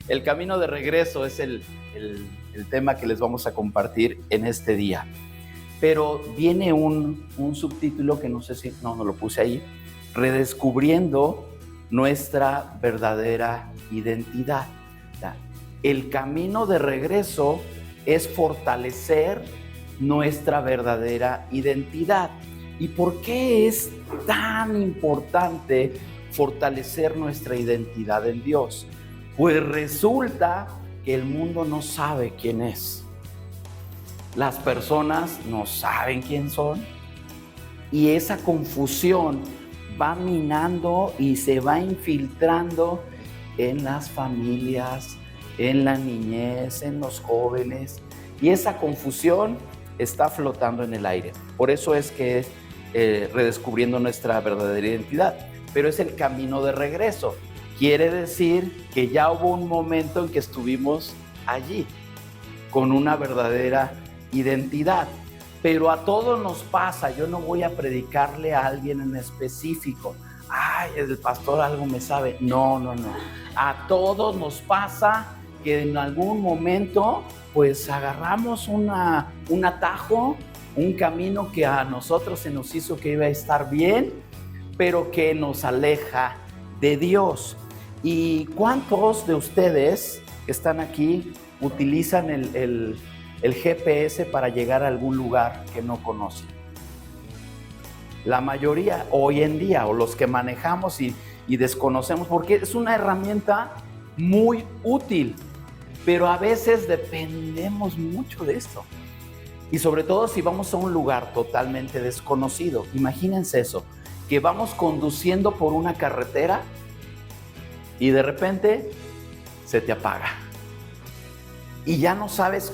El camino de regreso es el tema que les vamos a compartir en este día. Pero viene un subtítulo que no sé si no lo puse ahí, redescubriendo nuestra verdadera identidad. El camino de regreso es fortalecer nuestra verdadera identidad. ¿Y por qué es tan importante fortalecer nuestra identidad en Dios? Pues resulta que el mundo no sabe quién es. Las personas no saben quién son. Y esa confusión va minando y se va infiltrando en las familias, en la niñez, en los jóvenes. Y esa confusión está flotando en el aire. Por eso es que es redescubriendo nuestra verdadera identidad. Pero es el camino de regreso. Quiere decir que ya hubo un momento en que estuvimos allí, con una verdadera identidad. Pero a todos nos pasa. Yo no voy a predicarle a alguien en específico. Ay, el pastor algo me sabe. No. A todos nos pasa que en algún momento pues agarramos un atajo, un camino que a nosotros se nos hizo que iba a estar bien, pero que nos aleja de Dios. ¿Y cuántos de ustedes que están aquí utilizan el GPS para llegar a algún lugar que no conocen? La mayoría hoy en día, o los que manejamos y desconocemos, porque es una herramienta muy útil, pero a veces dependemos mucho de esto. Y sobre todo si vamos a un lugar totalmente desconocido. Imagínense eso, que vamos conduciendo por una carretera y de repente se te apaga. Y ya no sabes,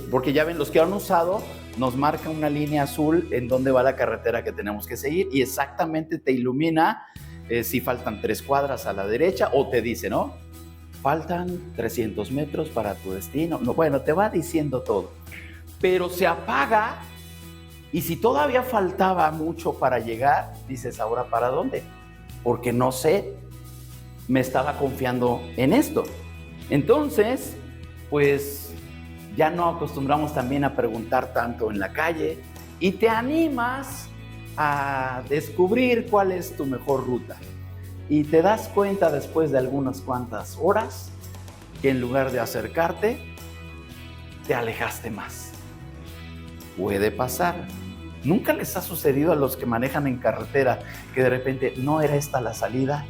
porque ya ven, los que han usado nos marca una línea azul en dónde va la carretera que tenemos que seguir y exactamente te ilumina si faltan 3 cuadras a la derecha o te dice, ¿no? Faltan 300 metros para tu destino. No, bueno, te va diciendo todo. Pero se apaga y si todavía faltaba mucho para llegar, dices, ¿ahora para dónde? Porque no sé, me estaba confiando en esto. Entonces, pues ya no acostumbramos también a preguntar tanto en la calle y te animas a descubrir cuál es tu mejor ruta. Y te das cuenta después de algunas cuantas horas que en lugar de acercarte, te alejaste más. Puede pasar. ¿Nunca les ha sucedido a los que manejan en carretera que de repente no era esta la salida?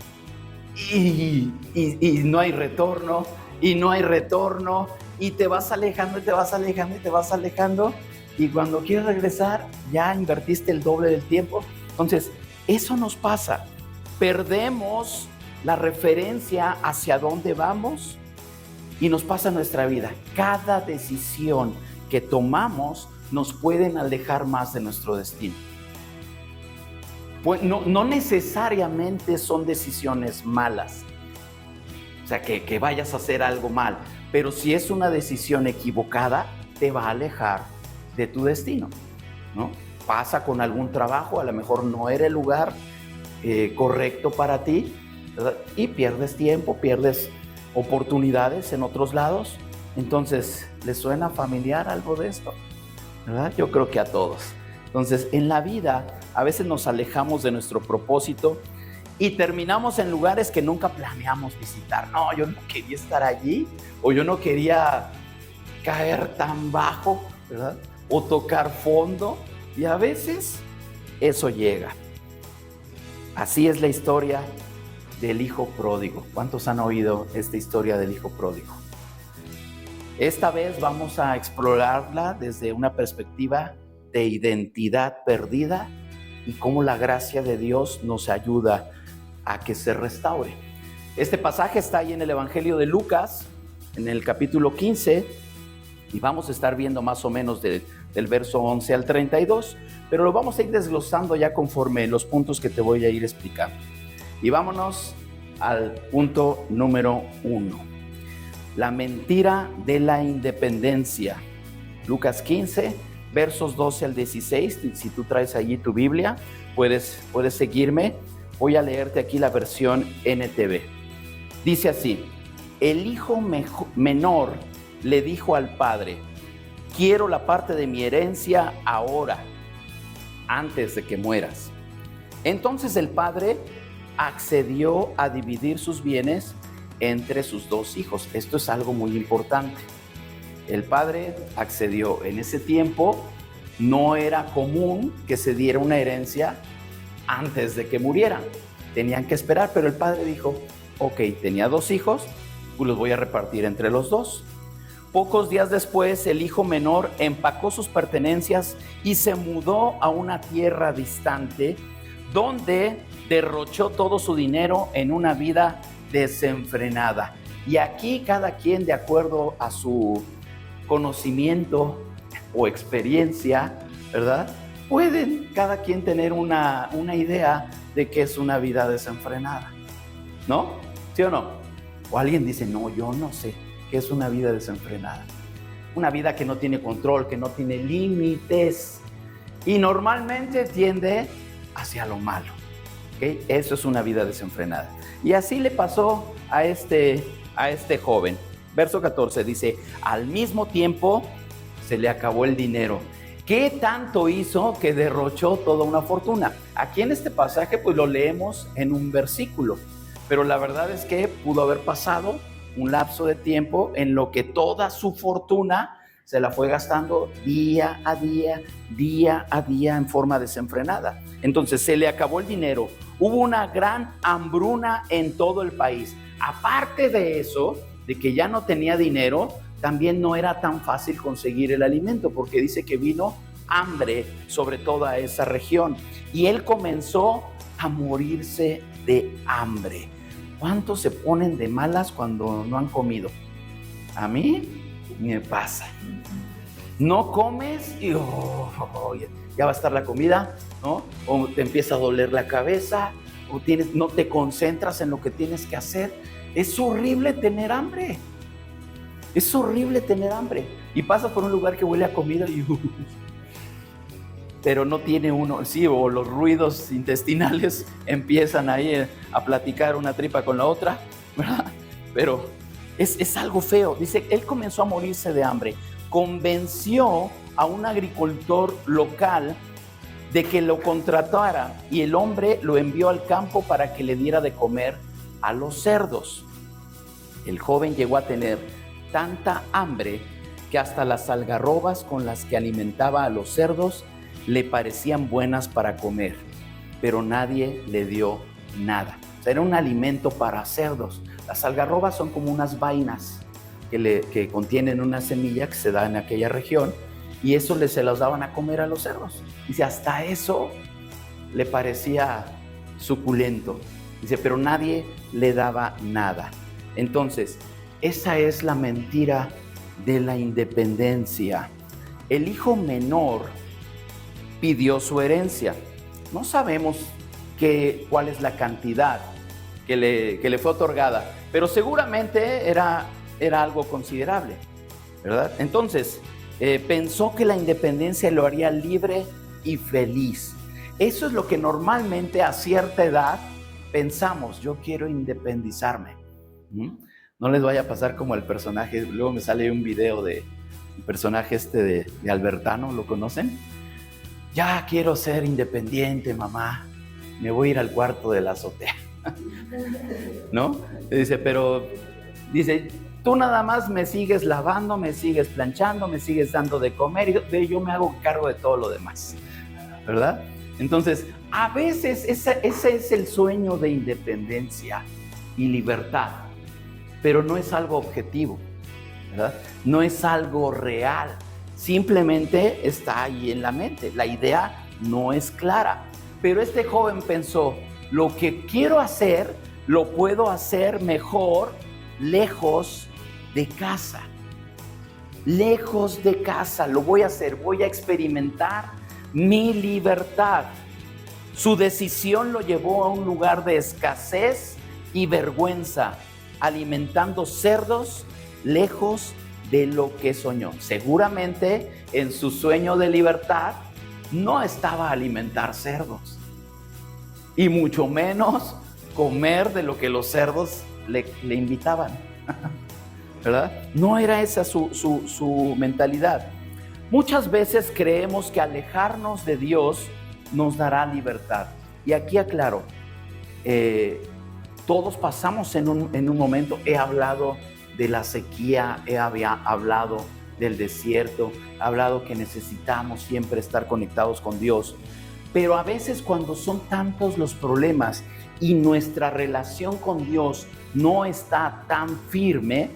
Y no hay retorno, y te vas alejando, y cuando quieres regresar ya invertiste el doble del tiempo. Entonces, eso nos pasa. Perdemos la referencia hacia dónde vamos y nos pasa en nuestra vida. Cada decisión que tomamos nos pueden alejar más de nuestro destino. Pues no necesariamente son decisiones malas, o sea, que vayas a hacer algo mal, pero si es una decisión equivocada, te va a alejar de tu destino, ¿no? Pasa con algún trabajo, a lo mejor no era el lugar correcto para ti, ¿verdad? Y pierdes tiempo, pierdes oportunidades en otros lados. Entonces, ¿les suena familiar algo de esto? ¿Verdad? Yo creo que a todos. Entonces, en la vida a veces nos alejamos de nuestro propósito y terminamos en lugares que nunca planeamos visitar. No, yo no quería estar allí, o yo no quería caer tan bajo, ¿verdad? O tocar fondo, y a veces eso llega. Así es la historia del hijo pródigo. ¿Cuántos han oído esta historia del hijo pródigo? Esta vez vamos a explorarla desde una perspectiva de identidad perdida y cómo la gracia de Dios nos ayuda a que se restaure. Este pasaje está ahí en el Evangelio de Lucas, en el capítulo 15, y vamos a estar viendo más o menos del verso 11 al 32, pero lo vamos a ir desglosando ya conforme los puntos que te voy a ir explicando. Y vámonos al punto número 1. La mentira de la independencia. Lucas 15, versos 12 al 16. Si tú traes allí tu Biblia, puedes seguirme. Voy a leerte aquí la versión NTV. Dice así: El hijo menor le dijo al padre: quiero la parte de mi herencia ahora, antes de que mueras. Entonces el padre accedió a dividir sus bienes entre sus dos hijos. Esto es algo muy importante. El padre accedió. En ese tiempo no era común que se diera una herencia antes de que murieran. Tenían que esperar, pero el padre dijo: ok, tenía dos hijos, pues los voy a repartir entre los dos. Pocos días después, el hijo menor empacó sus pertenencias y se mudó a una tierra distante, donde derrochó todo su dinero en una vida desenfrenada. Y aquí cada quien, de acuerdo a su conocimiento o experiencia, ¿verdad?, pueden cada quien tener una idea de qué es una vida desenfrenada, ¿no? ¿Sí o no? O alguien dice: no, yo no sé qué es una vida desenfrenada. Una vida que no tiene control, que no tiene límites y normalmente tiende hacia lo malo, ¿okay? Eso es una vida desenfrenada. Y así le pasó a este joven. Verso 14 dice: al mismo tiempo se le acabó el dinero. ¿Qué tanto hizo que derrochó toda una fortuna? Aquí en este pasaje pues lo leemos en un versículo, pero la verdad es que pudo haber pasado un lapso de tiempo en lo que toda su fortuna se la fue gastando día a día en forma desenfrenada. Entonces se le acabó el dinero, hubo una gran hambruna en todo el país. Aparte de eso, de que ya no tenía dinero, también no era tan fácil conseguir el alimento, porque dice que vino hambre sobre toda esa región y él comenzó a morirse de hambre. ¿Cuántos se ponen de malas cuando no han comido? A mí me pasa. No comes y ya va a estar la comida, ¿no? O te empieza a doler la cabeza, o no te concentras en lo que tienes que hacer. Es horrible tener hambre. Es horrible tener hambre. Y pasas por un lugar que huele a comida y pero no tiene uno, sí, o los ruidos intestinales empiezan ahí a platicar una tripa con la otra, ¿verdad? Pero es algo feo. Dice, él comenzó a morirse de hambre. Convenció a un agricultor local de que lo contratara y el hombre lo envió al campo para que le diera de comer a los cerdos. El joven llegó a tener tanta hambre que hasta las algarrobas con las que alimentaba a los cerdos le parecían buenas para comer, pero nadie le dio nada. O sea, era un alimento para cerdos. Las algarrobas son como unas vainas que contienen una semilla que se da en aquella región, y eso se los daban a comer a los cerdos. Dice, hasta eso le parecía suculento. Dice, pero nadie le daba nada. Entonces, esa es la mentira de la independencia. El hijo menor pidió su herencia. No sabemos cuál es la cantidad que le fue otorgada, pero seguramente era algo considerable, ¿verdad? Entonces, pensó que la independencia lo haría libre y feliz. Eso es lo que normalmente a cierta edad pensamos: yo quiero independizarme. No les vaya a pasar como el personaje, luego me sale un video de el personaje de Albertano, ¿lo conocen? Ya quiero ser independiente, mamá, me voy a ir al cuarto de la azotea, ¿no? Dice, tú nada más me sigues lavando, me sigues planchando, me sigues dando de comer y yo me hago cargo de todo lo demás, ¿verdad? Entonces, a veces ese es el sueño de independencia y libertad, pero no es algo objetivo, ¿verdad? No es algo real, simplemente está ahí en la mente. La idea no es clara, pero este joven pensó, lo que quiero hacer, lo puedo hacer mejor lejos de casa. Lejos de casa lo voy a hacer, voy a experimentar mi libertad. Su decisión lo llevó a un lugar de escasez y vergüenza, alimentando cerdos lejos de lo que soñó. Seguramente en su sueño de libertad no estaba alimentar cerdos, y mucho menos comer de lo que los cerdos le invitaban ¿verdad? No era esa su mentalidad. Muchas veces creemos que alejarnos de Dios nos dará libertad. Y aquí aclaro, todos pasamos en un momento. He hablado de la sequía, he hablado del desierto, he hablado que necesitamos siempre estar conectados con Dios. Pero a veces cuando son tantos los problemas y nuestra relación con Dios no está tan firme,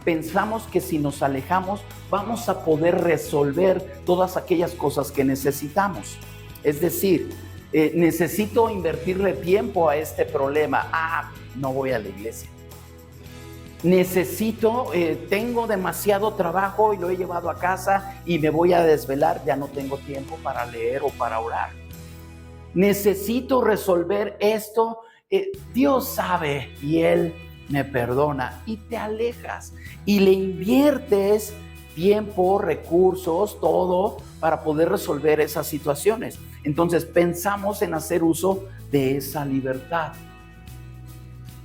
pensamos que si nos alejamos vamos a poder resolver todas aquellas cosas que necesitamos. Es decir, necesito invertirle tiempo a este problema. No voy a la iglesia. Tengo demasiado trabajo y lo he llevado a casa y me voy a desvelar, ya no tengo tiempo para leer o para orar. Necesito resolver esto, Dios sabe y Él me perdona, y te alejas y le inviertes tiempo, recursos, todo para poder resolver esas situaciones. Entonces pensamos en hacer uso de esa libertad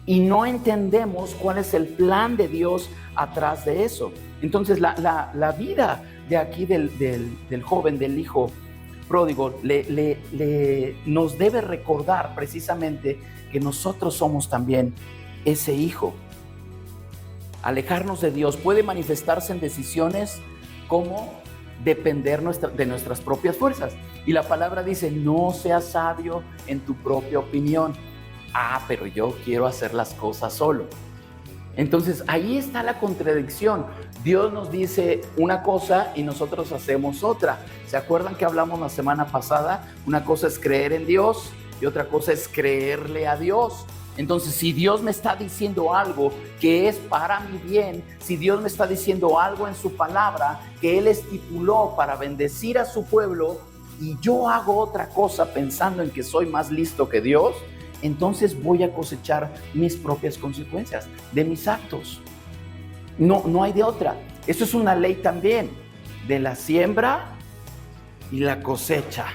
y no entendemos cuál es el plan de Dios atrás de eso. Entonces la vida de aquí del joven, del hijo pródigo, nos debe recordar precisamente que nosotros somos también ese hijo. Alejarnos de Dios puede manifestarse en decisiones como depender de nuestras propias fuerzas. Y la palabra dice, no seas sabio en tu propia opinión. Pero yo quiero hacer las cosas solo. Entonces ahí está la contradicción. Dios nos dice una cosa y nosotros hacemos otra. ¿Se acuerdan que hablamos la semana pasada? Una cosa es creer en Dios y otra cosa es creerle a Dios. Entonces, si Dios me está diciendo algo que es para mi bien, si Dios me está diciendo algo en su palabra que Él estipuló para bendecir a su pueblo, y yo hago otra cosa pensando en que soy más listo que Dios, entonces voy a cosechar mis propias consecuencias de mis actos. No hay de otra. Eso es una ley también de la siembra y la cosecha.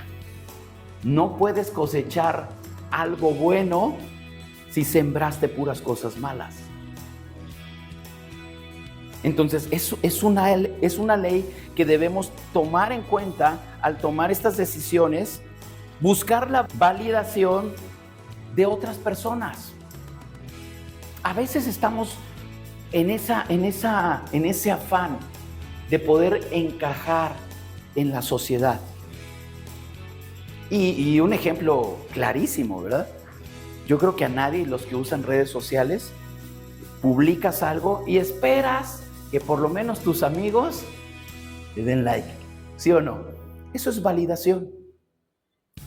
No puedes cosechar algo bueno si sembraste puras cosas malas. Entonces, es una ley que debemos tomar en cuenta al tomar estas decisiones, buscar la validación de otras personas. A veces estamos en ese afán de poder encajar en la sociedad. Y un ejemplo clarísimo, ¿verdad? Yo creo que a nadie, los que usan redes sociales, publicas algo y esperas que por lo menos tus amigos le den like, ¿sí o no? Eso es validación.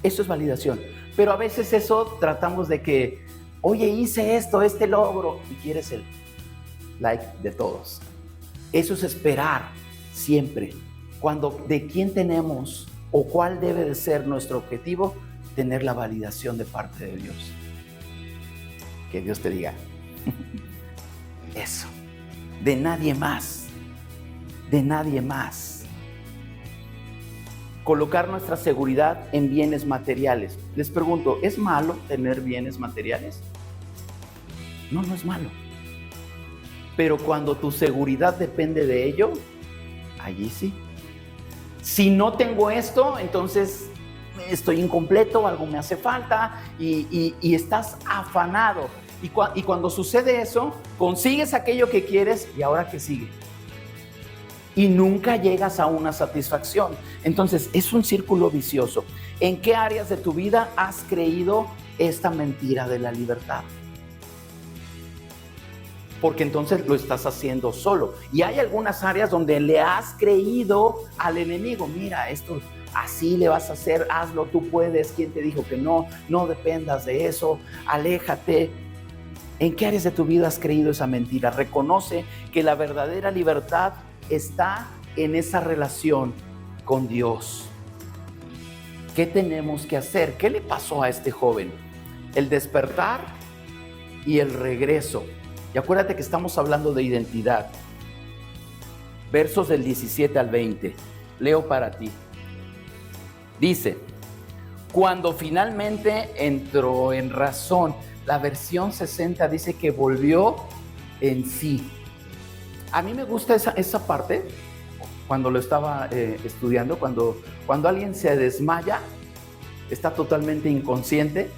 Eso es validación. Pero a veces eso tratamos de que, oye, hice esto, este logro, y quieres el like de todos. Eso es esperar siempre. Cuando de quién tenemos o cuál debe de ser nuestro objetivo, tener la validación de parte de Dios. Que Dios te diga eso, de nadie más, de nadie más. Colocar nuestra seguridad en bienes materiales. Les pregunto, ¿es malo tener bienes materiales? No es malo. Pero cuando tu seguridad depende de ello, allí sí. Si no tengo esto, entonces estoy incompleto, algo me hace falta y estás afanado. Y cuando sucede eso, consigues aquello que quieres y ahora ¿qué sigue? Y nunca llegas a una satisfacción. Entonces es un círculo vicioso. ¿En qué áreas de tu vida has creído esta mentira de la libertad? Porque entonces lo estás haciendo solo. Y hay algunas áreas donde le has creído al enemigo. Mira, esto así le vas a hacer, hazlo, tú puedes. ¿Quién te dijo que no? No dependas de eso, aléjate. ¿En qué áreas de tu vida has creído esa mentira? Reconoce que la verdadera libertad está en esa relación con Dios. ¿Qué tenemos que hacer? ¿Qué le pasó a este joven? El despertar y el regreso. Y acuérdate que estamos hablando de identidad. Versos del 17 al 20. Leo para ti. Dice, cuando finalmente entró en razón, la versión 60 dice que volvió en sí. A mí me gusta esa parte, cuando lo estaba estudiando, cuando alguien se desmaya, está totalmente inconsciente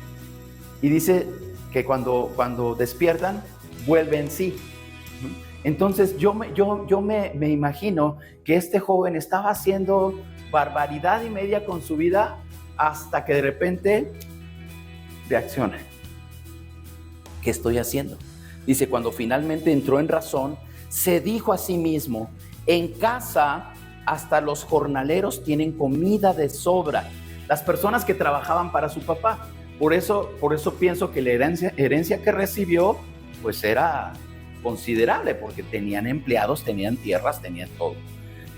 y dice que cuando despiertan, vuelve en sí. Entonces yo me imagino que este joven estaba haciendo barbaridad y media con su vida hasta que de repente reacciona. ¿Qué estoy haciendo? Dice, cuando finalmente entró en razón, se dijo a sí mismo, en casa hasta los jornaleros tienen comida de sobra. Las personas que trabajaban para su papá. Por eso pienso que la herencia que recibió, pues era considerable, porque tenían empleados, tenían tierras, tenían todo.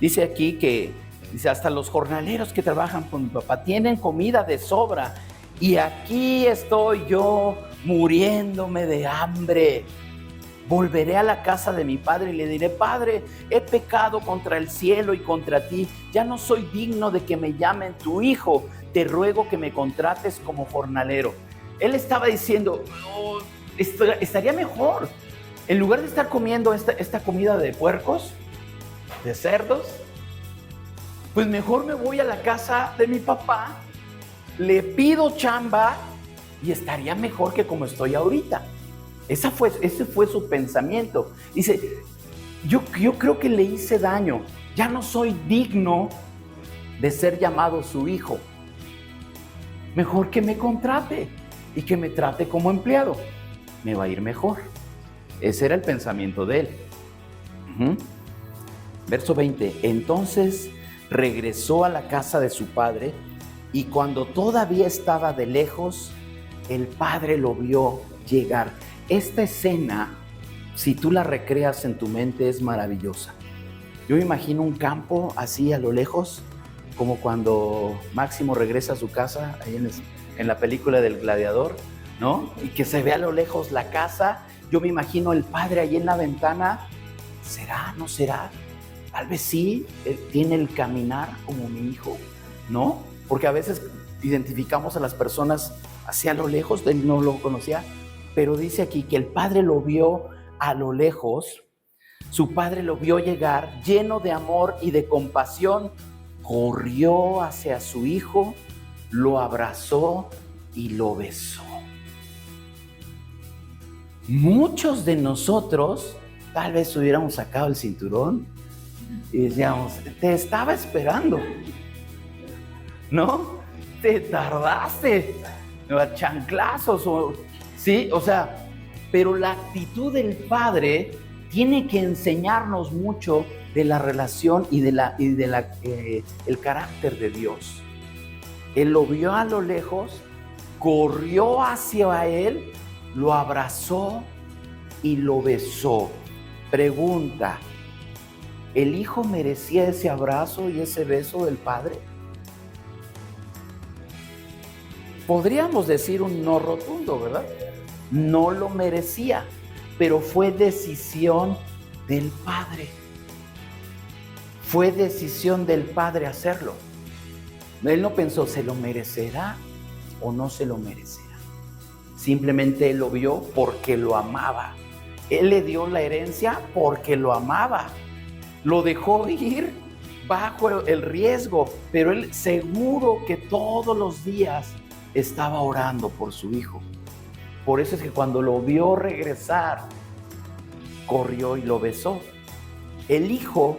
Dice aquí dice, hasta los jornaleros que trabajan con mi papá tienen comida de sobra, y aquí estoy yo muriéndome de hambre. Volveré a la casa de mi padre y le diré, Padre, he pecado contra el cielo y contra ti, ya no soy digno de que me llamen tu hijo, te ruego que me contrates como jornalero. Él estaba diciendo, oh, estaría mejor, en lugar de estar comiendo esta comida de puercos, de cerdos, pues mejor me voy a la casa de mi papá, le pido chamba y estaría mejor que como estoy ahorita. Ese fue su pensamiento. Dice, yo creo que le hice daño, ya no soy digno de ser llamado su hijo. Mejor que me contrate y que me trate como empleado. Me va a ir mejor. Ese era el pensamiento de él. Verso 20. Entonces regresó a la casa de su padre y cuando todavía estaba de lejos, el padre lo vio llegar. Esta escena, si tú la recreas en tu mente, es maravillosa. Yo me imagino un campo así a lo lejos, como cuando Máximo regresa a su casa, ahí en la película del Gladiador, ¿no? Y que se ve a lo lejos la casa. Yo me imagino el padre ahí en la ventana. ¿Será? ¿No será? Tal vez sí, tiene el caminar como mi hijo, ¿no? Porque a veces identificamos a las personas hacia lo lejos, él no lo conocía, pero dice aquí que el padre lo vio a lo lejos, su padre lo vio llegar lleno de amor y de compasión, corrió hacia su hijo, lo abrazó y lo besó. Muchos de nosotros tal vez hubiéramos sacado el cinturón y decíamos, te estaba esperando, ¿no? Te tardaste, a chanclazos, ¿sí? O sea, pero la actitud del padre tiene que enseñarnos mucho de la relación y el carácter de Dios. Él lo vio a lo lejos, corrió hacia él, lo abrazó y lo besó. Pregunta, ¿el hijo merecía ese abrazo y ese beso del padre? Podríamos decir un no rotundo, ¿verdad? No lo merecía, pero fue decisión del padre. Fue decisión del padre hacerlo. Él no pensó, ¿se lo merecerá o no se lo merecerá? Simplemente él lo vio porque lo amaba. Él le dio la herencia porque lo amaba. Lo dejó ir bajo el riesgo, pero él seguro que todos los días estaba orando por su hijo. Por eso es que cuando lo vio regresar, corrió y lo besó. El hijo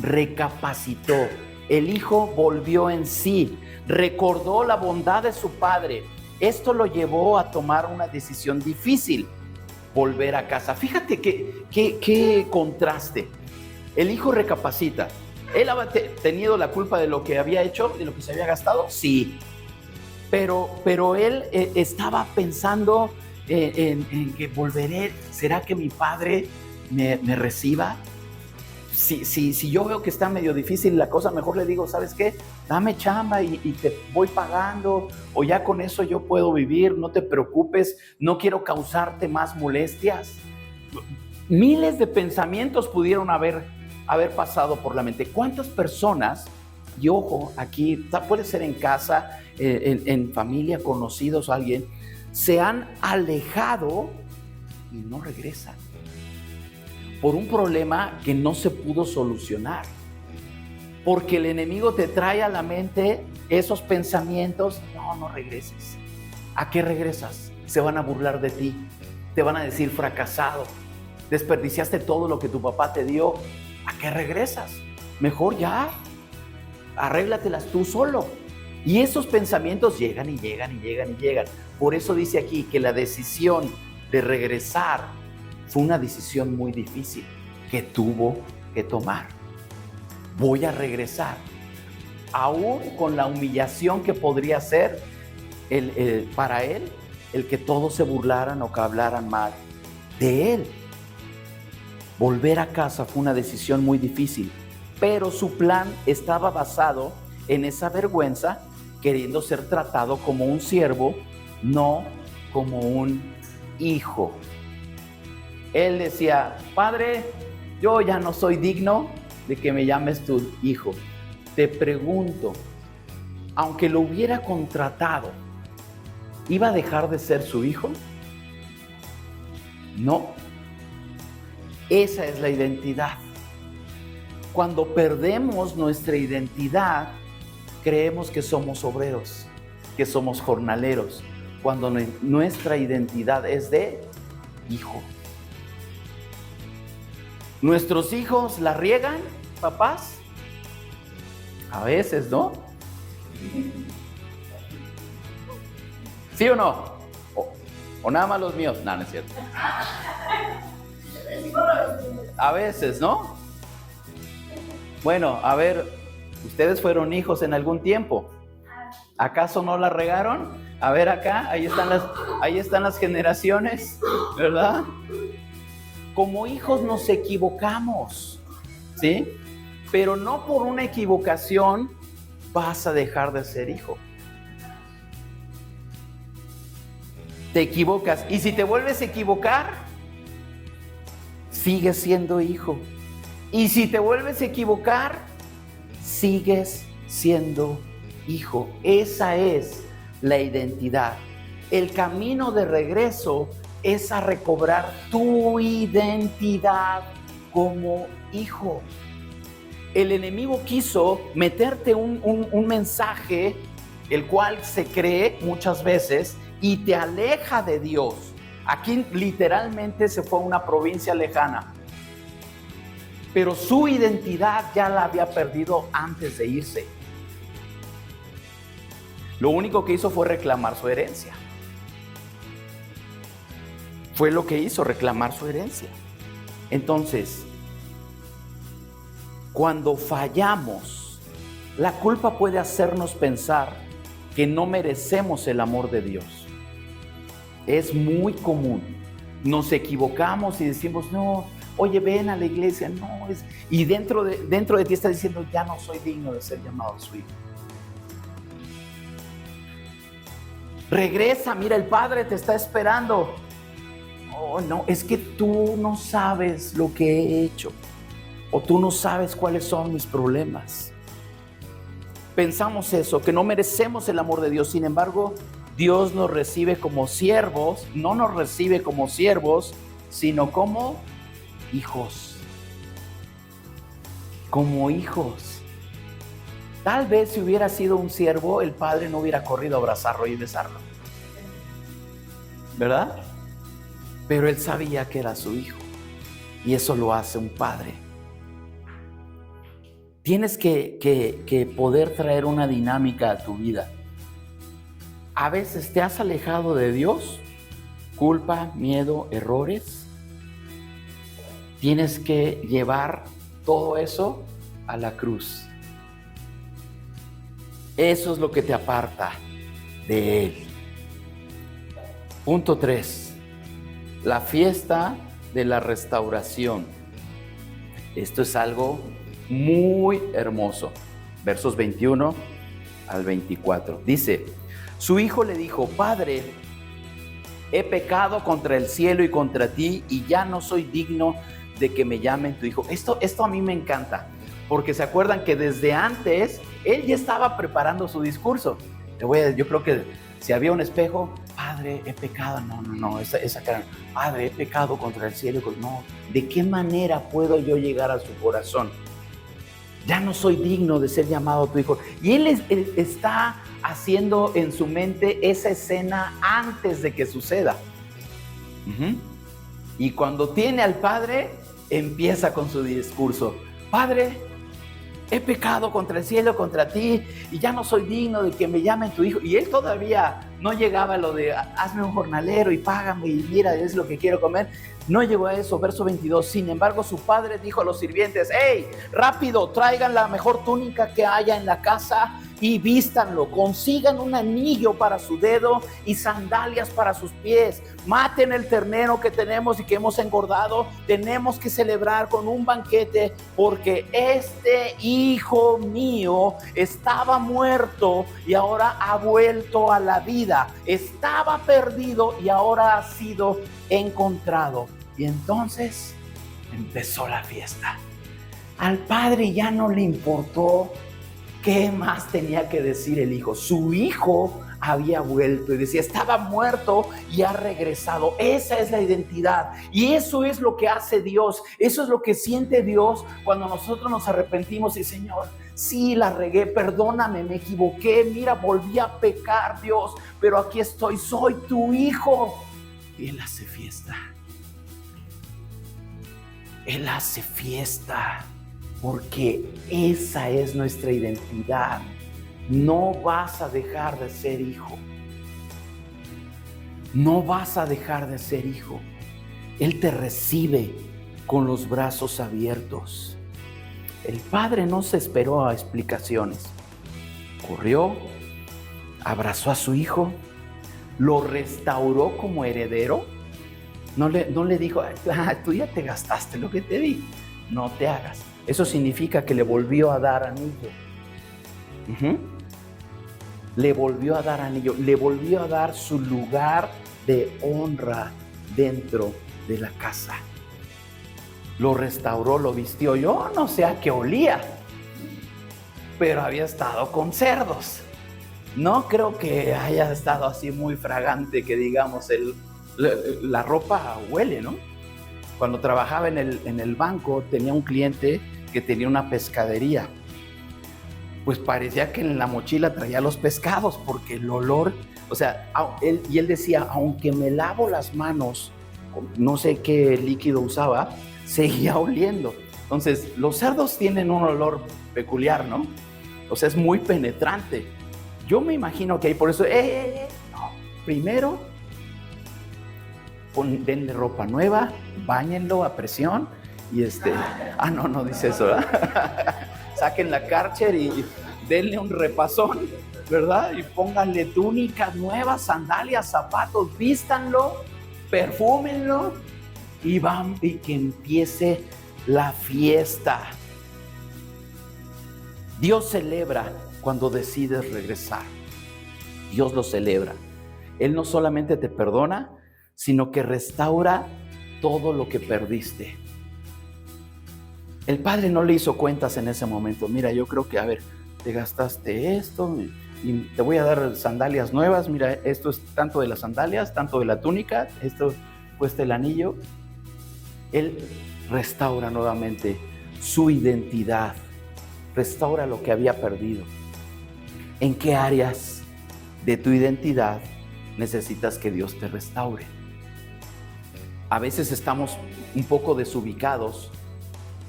recapacitó. El hijo volvió en sí, recordó la bondad de su padre. Esto lo llevó a tomar una decisión difícil, volver a casa. Fíjate qué contraste. El hijo recapacita. ¿Él había tenido la culpa de lo que había hecho, de lo que se había gastado? Sí. Pero él estaba pensando en que volveré. ¿Será que mi padre me reciba? Si yo veo que está medio difícil la cosa, mejor le digo, ¿sabes qué? Dame chamba y te voy pagando, o ya con eso yo puedo vivir, no te preocupes, no quiero causarte más molestias. Miles de pensamientos pudieron haber pasado por la mente. ¿Cuántas personas, y ojo, aquí puede ser en casa, en familia, conocidos, alguien, se han alejado y no regresan? por un problema que no se pudo solucionar. Porque el enemigo te trae a la mente esos pensamientos. No regreses. ¿A qué regresas? Se van a burlar de ti. Te van a decir fracasado. Desperdiciaste todo lo que tu papá te dio. ¿A qué regresas? Mejor ya. Arréglatelas tú solo. Y esos pensamientos llegan y llegan y llegan y llegan. Por eso dice aquí que la decisión de regresar fue una decisión muy difícil que tuvo que tomar. Voy a regresar, aún con la humillación que podría ser para él, el que todos se burlaran o que hablaran mal de él. Volver a casa fue una decisión muy difícil, pero su plan estaba basado en esa vergüenza, queriendo ser tratado como un siervo, no como un hijo. Él decía: Padre, yo ya no soy digno de que me llames tu hijo. Te pregunto, aunque lo hubiera contratado, ¿iba a dejar de ser su hijo? No. Esa es la identidad. Cuando perdemos nuestra identidad, creemos que somos obreros, que somos jornaleros, cuando nuestra identidad es de hijo. ¿Nuestros hijos la riegan, papás? A veces, ¿no? ¿Sí o no? ¿O nada más los míos? No, no es cierto. A veces, ¿no? Bueno, a ver, ¿ustedes fueron hijos en algún tiempo? ¿Acaso no la regaron? A ver acá, ahí están las generaciones, ¿verdad? Como hijos nos equivocamos, ¿sí? Pero no por una equivocación vas a dejar de ser hijo. Te equivocas, y si te vuelves a equivocar, sigues siendo hijo. Y si te vuelves a equivocar, sigues siendo hijo. Esa es la identidad. El camino de regreso es a recobrar tu identidad como hijo. El enemigo quiso meterte un mensaje, el cual se cree muchas veces y te aleja de Dios. Aquí literalmente se fue a una provincia lejana, pero su identidad ya la había perdido antes de irse. Lo único que hizo fue reclamar su herencia. Fue lo que hizo, reclamar su herencia. Entonces, cuando fallamos, la culpa puede hacernos pensar que no merecemos el amor de Dios. Es muy común. Nos equivocamos y decimos: no, oye, ven a la iglesia. No, y dentro de ti está diciendo: ya no soy digno de ser llamado su hijo. Regresa, mira, el Padre te está esperando. Oh, no, es que tú no sabes lo que he hecho, o tú no sabes cuáles son mis problemas. Pensamos eso, que no merecemos el amor de Dios. Sin embargo, Dios nos recibe como siervos, no nos recibe como siervos, sino como hijos. Como hijos. Tal vez si hubiera sido un siervo, el padre no hubiera corrido a abrazarlo y besarlo, ¿verdad? Pero él sabía que era su hijo, y eso lo hace un padre. Tienes que poder traer una dinámica a tu vida. A veces te has alejado de Dios, culpa, miedo, errores. Tienes que llevar todo eso a la cruz. Eso es lo que te aparta de Él. Punto 3. La fiesta de la restauración. Esto es algo muy hermoso. Versos 21 al 24. Dice: su hijo le dijo: Padre, he pecado contra el cielo y contra ti, y ya no soy digno de que me llamen tu hijo. Esto a mí me encanta, porque se acuerdan que desde antes él ya estaba preparando su discurso. Yo creo que si había un espejo: Padre, Padre, he pecado. No, esa cara. Padre, he pecado contra el cielo. No, ¿de qué manera puedo yo llegar a su corazón? Ya no soy digno de ser llamado tu hijo. Y él está haciendo en su mente esa escena antes de que suceda. Y cuando tiene al Padre, empieza con su discurso. Padre, he pecado contra el cielo, contra ti, y ya no soy digno de que me llamen tu hijo. Y él todavía no llegaba a lo de hazme un jornalero y págame y mira, es lo que quiero comer. No llegó a eso. Verso 22. Sin embargo, su padre dijo a los sirvientes: ¡Hey, rápido, traigan la mejor túnica que haya en la casa y vístanlo! Consigan un anillo para su dedo y sandalias para sus pies. Maten el ternero que tenemos y que hemos engordado. Tenemos que celebrar con un banquete, porque este hijo mío estaba muerto y ahora ha vuelto a la vida. Estaba perdido y ahora ha sido encontrado. Y entonces empezó la fiesta. Al padre ya no le importó qué más tenía que decir el hijo. Su hijo había vuelto y decía: estaba muerto y ha regresado. Esa es la identidad, y eso es lo que hace Dios. Eso es lo que siente Dios cuando nosotros nos arrepentimos y: Señor, sí, la regué, perdóname, me equivoqué, mira, volví a pecar, Dios, pero aquí estoy, soy tu hijo. Y Él hace fiesta. Él hace fiesta, porque esa es nuestra identidad. No vas a dejar de ser hijo. No vas a dejar de ser hijo. Él te recibe con los brazos abiertos. El padre no se esperó a explicaciones. Corrió, abrazó a su hijo, lo restauró como heredero. No le dijo: tú ya te gastaste lo que te di, no te hagas. Eso significa que le volvió a dar anillo. Le volvió a dar anillo, le volvió a dar su lugar de honra dentro de la casa. Lo restauró, lo vistió. Yo no sé a qué olía, pero había estado con cerdos. No creo que haya estado así muy fragante, que digamos, la ropa huele, ¿no? Cuando trabajaba en el banco, tenía un cliente que tenía una pescadería. Pues parecía que en la mochila traía los pescados, porque el olor, o sea, él decía: aunque me lavo las manos, no sé qué líquido usaba, seguía oliendo. Entonces, los cerdos tienen un olor peculiar, ¿no? O sea, es muy penetrante. Yo me imagino que hay por eso, no, primero, denle ropa nueva, báñenlo a presión y no dice eso, ¿verdad? Saquen la Karcher y denle un repasón, ¿verdad? Y pónganle túnicas nuevas, sandalias, zapatos, vístanlo, perfúmenlo y que empiece la fiesta. Dios celebra cuando decides regresar. Dios lo celebra. Él no solamente te perdona, sino que restaura todo lo que perdiste. El padre no le hizo cuentas en ese momento. Mira, yo creo que, te gastaste esto y te voy a dar sandalias nuevas. Mira, esto es tanto de las sandalias, tanto de la túnica, esto cuesta el anillo. Él restaura nuevamente su identidad, restaura lo que había perdido. ¿En qué áreas de tu identidad necesitas que Dios te restaure? A veces estamos un poco desubicados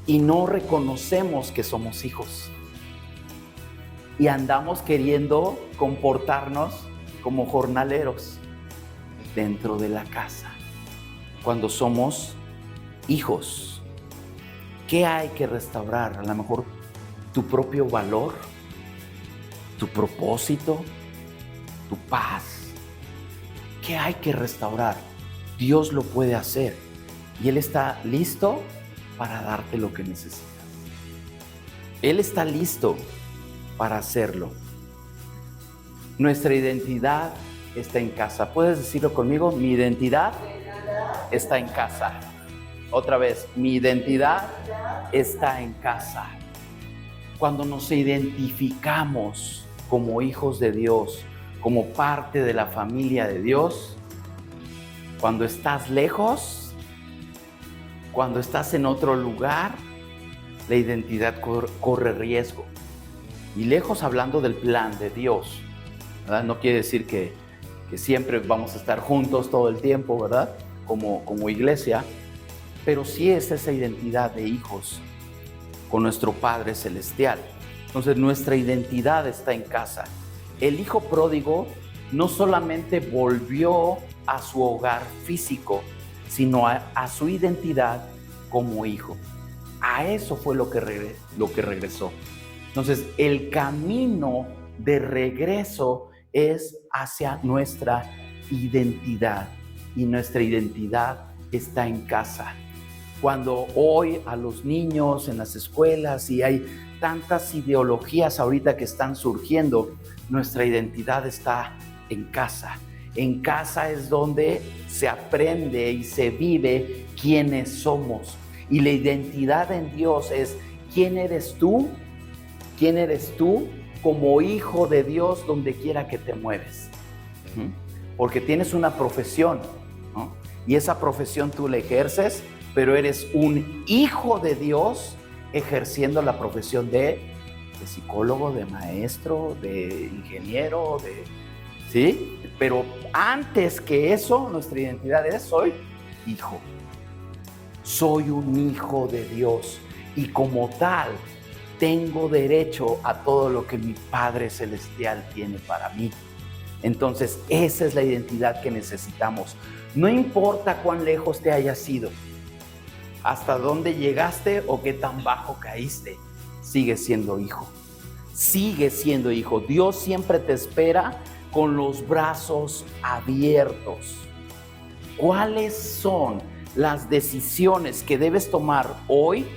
y no reconocemos que somos hijos. Y andamos queriendo comportarnos como jornaleros dentro de la casa, cuando somos hijos. ¿Qué hay que restaurar? A lo mejor tu propio valor, tu propósito, tu paz. ¿Qué hay que restaurar? Dios lo puede hacer y Él está listo para darte lo que necesitas. Él está listo para hacerlo. Nuestra identidad está en casa. ¿Puedes decirlo conmigo? Mi identidad está en casa. Otra vez, mi identidad está en casa. Cuando nos identificamos como hijos de Dios, como parte de la familia de Dios, cuando estás lejos, cuando estás en otro lugar, la identidad corre riesgo. Y lejos hablando del plan de Dios, ¿verdad? No quiere decir que siempre vamos a estar juntos todo el tiempo, ¿verdad? Como iglesia, pero sí es esa identidad de hijos con nuestro Padre Celestial. Entonces nuestra identidad está en casa. El hijo pródigo no solamente volvió a su hogar físico, sino a su identidad como hijo. A eso fue lo que regresó. Entonces el camino de regreso es hacia nuestra identidad, y nuestra identidad está en casa. Cuando hoy a los niños en las escuelas, y hay tantas ideologías ahorita que están surgiendo, nuestra identidad está en casa. En casa es donde se aprende y se vive quiénes somos. Y la identidad en Dios es quién eres tú como hijo de Dios donde quiera que te mueves. Porque tienes una profesión, ¿no? Y esa profesión tú la ejerces, pero eres un hijo de Dios ejerciendo la profesión de psicólogo, de maestro, de ingeniero, ¿sí? Pero antes que eso, nuestra identidad es: soy hijo. Soy un hijo de Dios, y como tal tengo derecho a todo lo que mi Padre Celestial tiene para mí. Entonces esa es la identidad que necesitamos. No importa cuán lejos te hayas ido, hasta dónde llegaste o qué tan bajo caíste, sigues siendo hijo. Sigues siendo hijo. Dios siempre te espera con los brazos abiertos. ¿Cuáles son las decisiones que debes tomar hoy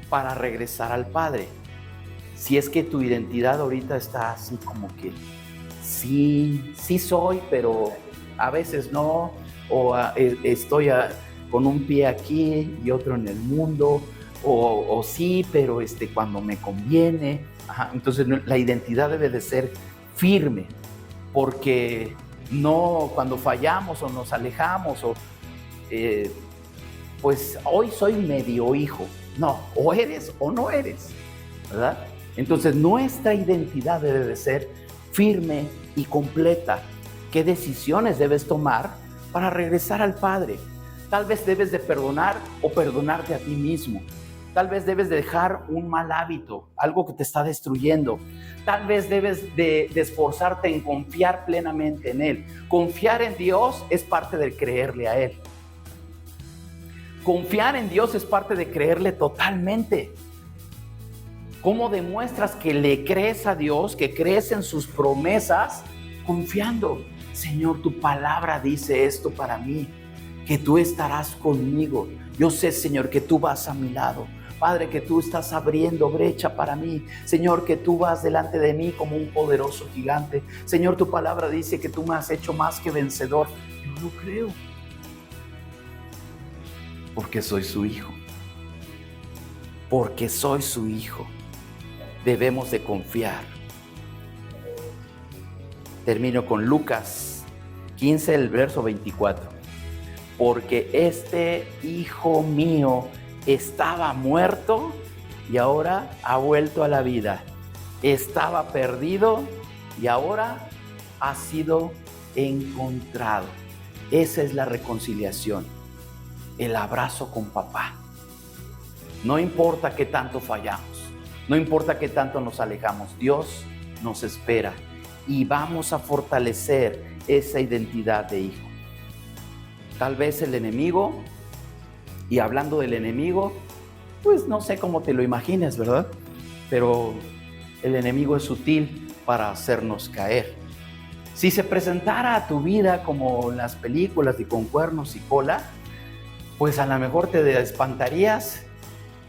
para regresar al Padre? Si es que tu identidad ahorita está así como que sí soy, pero a veces no, o estoy con un pie aquí y otro en el mundo, o sí, pero cuando me conviene. Entonces la identidad debe de ser firme, porque no cuando fallamos o nos alejamos, pues hoy soy medio hijo. No, o eres o no eres, ¿verdad? Entonces nuestra identidad debe de ser firme y completa. ¿Qué decisiones debes tomar para regresar al Padre? Tal vez debes de perdonar o perdonarte a ti mismo. Tal vez debes de dejar un mal hábito, algo que te está destruyendo. Tal vez debes de esforzarte en confiar plenamente en Él. Confiar en Dios es parte de creerle a Él. Confiar en Dios es parte de creerle totalmente. ¿Cómo demuestras que le crees a Dios, que crees en sus promesas? Confiando. Señor, tu palabra dice esto para mí, que tú estarás conmigo. Yo sé, Señor, que tú vas a mi lado. Padre, que tú estás abriendo brecha para mí. Señor, que tú vas delante de mí como un poderoso gigante. Señor, tu palabra dice que tú me has hecho más que vencedor. Yo lo creo, porque soy su hijo. Porque soy su hijo. Debemos de confiar. Termino con Lucas 15, el verso 24. Porque este hijo mío estaba muerto y ahora ha vuelto a la vida. Estaba perdido y ahora ha sido encontrado. Esa es la reconciliación, el abrazo con papá. No importa qué tanto fallamos, no importa qué tanto nos alejamos, Dios nos espera y vamos a fortalecer esa identidad de hijo. Tal vez el enemigo, y hablando del enemigo, pues no sé cómo te lo imagines, ¿verdad? Pero el enemigo es sutil para hacernos caer. Si se presentara a tu vida como en las películas de con cuernos y cola, pues a lo mejor te espantarías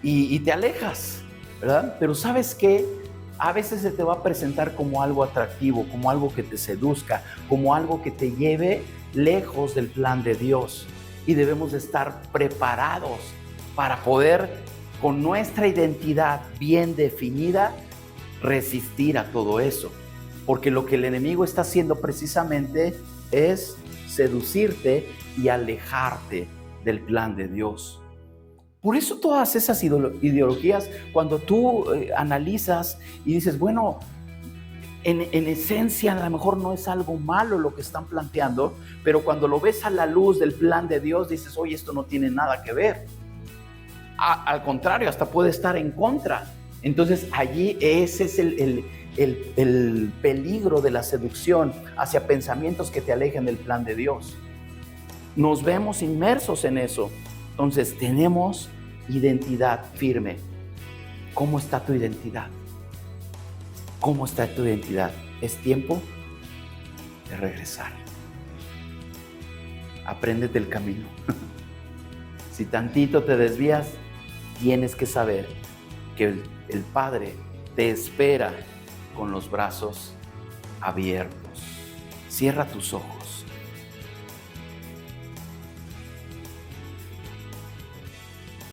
y te alejas, ¿verdad? Pero ¿sabes qué? A veces se te va a presentar como algo atractivo, como algo que te seduzca, como algo que te lleve lejos del plan de Dios. Y debemos de estar preparados para poder, con nuestra identidad bien definida, resistir a todo eso. porque lo que el enemigo está haciendo precisamente es seducirte y alejarte del plan de Dios. Por eso todas esas ideologías, cuando tú analizas y dices, bueno, en esencia a lo mejor no es algo malo lo que están planteando, pero cuando lo ves a la luz del plan de Dios, dices, oye, esto no tiene nada que ver. Al contrario, hasta puede estar en contra. Entonces allí ese es el peligro de la seducción hacia pensamientos que te alejen del plan de Dios. Nos vemos inmersos en eso. Entonces tenemos identidad firme. ¿Cómo está tu identidad? ¿Cómo está tu identidad? Es tiempo de regresar. Apréndete el camino. Si tantito te desvías, tienes que saber que el Padre te espera con los brazos abiertos. Cierra tus ojos